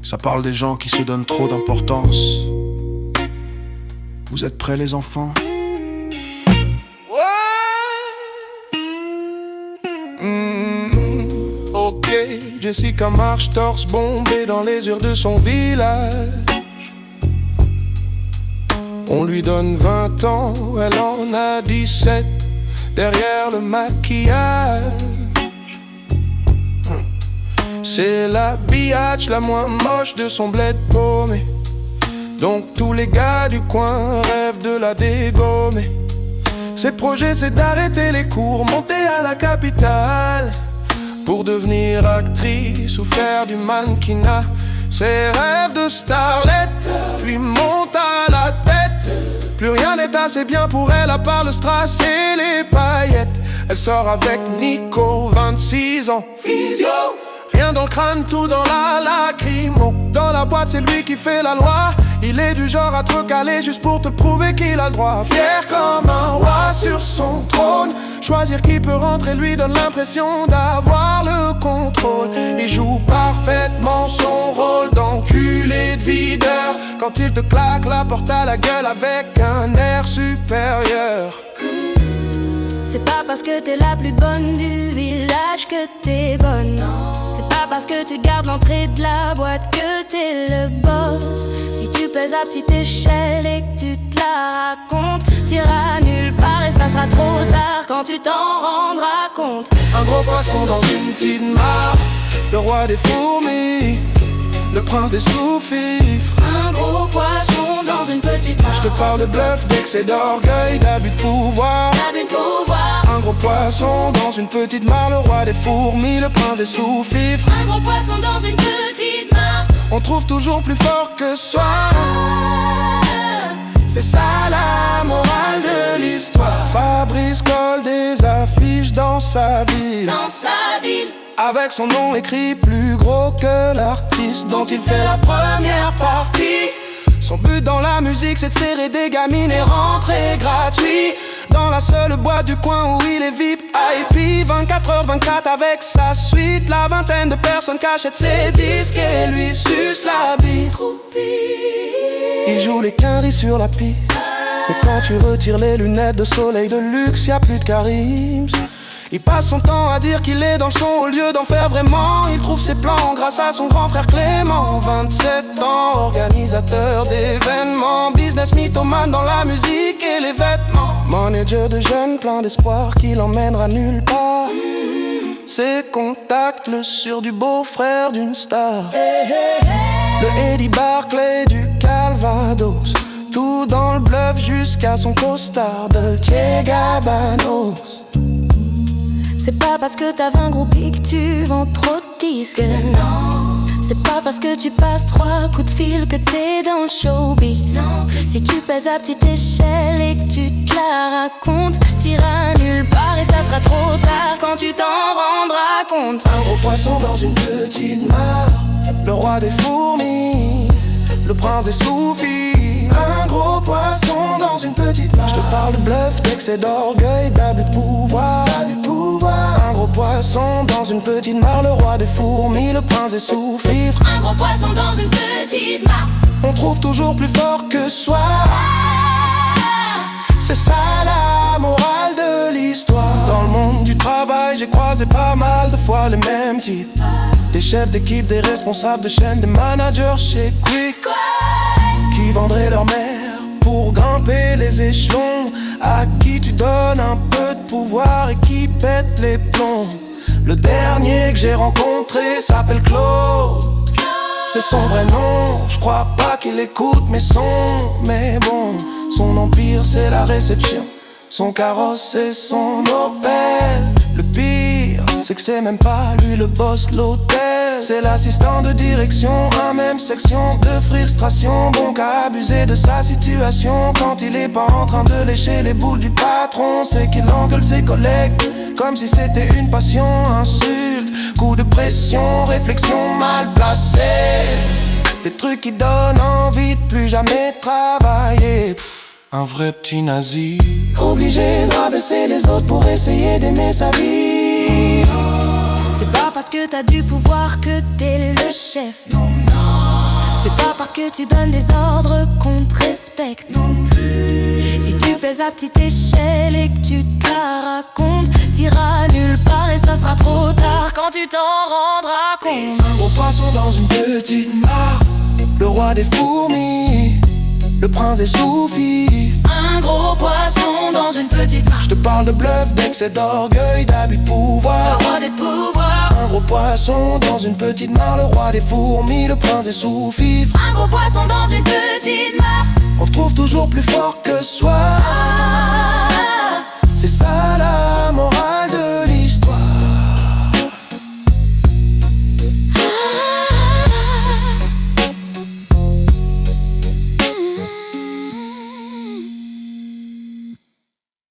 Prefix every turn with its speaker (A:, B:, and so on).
A: Ça parle des gens qui se donnent trop d'importance. Vous êtes prêts les enfants? Ok, Jessica marche torse bombé dans les heures de son village. On lui donne 20 ans, elle en a 17. Derrière le maquillage, c'est la biatch la moins moche de son bled paumé. Donc tous les gars du coin rêvent de la dégommer. Ses projets c'est d'arrêter les cours, monter à la capitale pour devenir actrice ou faire du mannequinat. Ses rêves de starlet lui montent à la tête. Plus rien n'est assez bien pour elle à part le strass et les paillettes. Elle sort avec Nico, 26 ans, physio. Rien dans le crâne, tout dans la lacrymo. Dans la boîte c'est lui qui fait la loi. Il est du genre à te recaler juste pour te prouver qu'il a le droit. Fier comme un roi sur son trône. Choisir qui peut rentrer lui donne l'impression d'avoir le contrôle. Il joue parfaitement son rôle d'enculé de videur. Quand il te claque la porte à la gueule avec un air supérieur.
B: C'est pas parce que t'es la plus bonne du village que t'es bonne. C'est pas parce que tu gardes l'entrée de la boîte que t'es le boss. Si tu pèses à petite échelle et que tu te la racontes, t'iras nulle part et ça sera trop tard quand tu t'en rendras compte.
A: Un gros poisson dans une petite mare, le roi des fourmis, le prince des sous-fifres.
B: Un gros poisson dans une petite mare.
A: Je te parle de bluff, d'excès d'orgueil, d'abus de pouvoir. Un gros poisson dans une petite mare, le roi des fourmis, le prince des sous-fifres.
B: Un gros poisson dans une petite mare.
A: On trouve toujours plus fort que soi. C'est ça la morale de l'histoire. Fabrice colle des affiches dans sa ville.
B: Dans sa ville.
A: Avec son nom écrit plus gros que l'artiste dont il fait la première partie. Son but dans la musique c'est de serrer des gamines et rentrer gratuit dans la seule boîte du coin où il est VIP IP 24h24 avec sa suite. La vingtaine de personnes cachent ses disques et lui suce la bite. Il joue les quinries sur la piste. Mais quand tu retires les lunettes de soleil de luxe, y a plus de Karims. Il passe son temps à dire qu'il est dans le son au lieu d'en faire vraiment. Il trouve ses plans grâce à son grand frère Clément. 27 ans, organisateur d'événements, business mythomane dans la musique et les vêtements. Manager de jeunes plein d'espoir qui l'emmènera nulle part. Ses contacts le sur du beau-frère d'une star. Le Eddie Barclay du Calvados. Tout dans le bluff jusqu'à son costard Dolce Gabanos.
B: C'est pas parce que t'as 20 groupies que tu vends trop de disques. Non. C'est pas parce que tu passes 3 coups de fil que t'es dans le showbiz. Non. Si tu pèses à petite échelle et que tu te la racontes, t'iras nulle part et ça sera trop tard quand tu t'en rendras compte.
A: Un gros poisson dans une petite mare, le roi des fourmis, le prince des sous-fifres. Un gros poisson dans une petite mare. Je te parle de bluff, d'excès d'orgueil, d'abus de pouvoir. Un gros poisson dans une petite mare, le roi des fourmis, le prince des sous-fifres.
B: Un gros poisson dans une petite mare.
A: On trouve toujours plus fort que soi. C'est ça la morale de l'histoire. Dans le monde du travail, j'ai croisé pas mal de fois les mêmes types. Des chefs d'équipe, des responsables de chaîne, des managers chez Quick qui vendraient leur mère pour grimper les échelons. À qui tu donnes un peu de pouvoir et qui pète les plombs. Le dernier que j'ai rencontré s'appelle Claude. C'est son vrai nom, je crois pas qu'il écoute mes sons. Mais bon, son empire c'est la réception, son carrosse c'est son Opel. Le pire, c'est que c'est même pas lui le boss l'hôtel. C'est l'assistant de direction, un même section de frustration. Bon qu'à abuser de sa situation quand il est pas en train de lécher les boules du patron. C'est qu'il engueule ses collègues comme si c'était une passion. Insulte, coup de pression, réflexion mal placée. Des trucs qui donnent envie de plus jamais travailler. Un vrai petit nazi, obligé de rabaisser les autres pour essayer d'aimer sa vie.
B: C'est pas parce que t'as du pouvoir que t'es le chef.
A: Non, non.
B: C'est pas parce que tu donnes des ordres qu'on te respecte non plus. Si tu pèses à petite échelle et que tu te la racontes, t'iras nulle part et ça sera trop tard quand tu t'en rendras compte.
A: Un gros poisson dans une petite mare, le roi des fourmis, le prince des sous-fifs.
B: Un gros poisson dans une petite mare.
A: Je te parle de bluff, d'excès d'orgueil, d'abus de pouvoir.
B: Le roi des pouvoirs.
A: Un gros poisson dans une petite mare, le roi des fourmis, le prince des sous-fifs.
B: Un gros poisson dans une petite mare.
A: On te trouve toujours plus fort que soi.
B: Ah,
A: C'est ça la